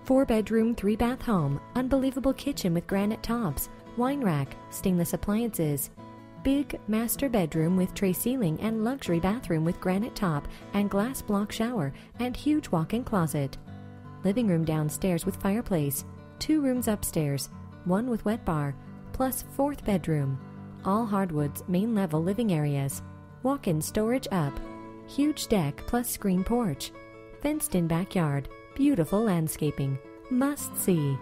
4-bedroom, 3-bath home, unbelievable kitchen with granite tops, wine rack, stainless appliances. Big master bedroom with tray ceiling and luxury bathroom with granite top and glass block shower and huge walk-in closet. Living room downstairs with fireplace. 2 rooms upstairs, 1 with wet bar, plus 4th bedroom. All hardwoods, main level living areas. Walk-in storage up. Huge deck plus screen porch. Fenced-in backyard. Beautiful landscaping. Must see.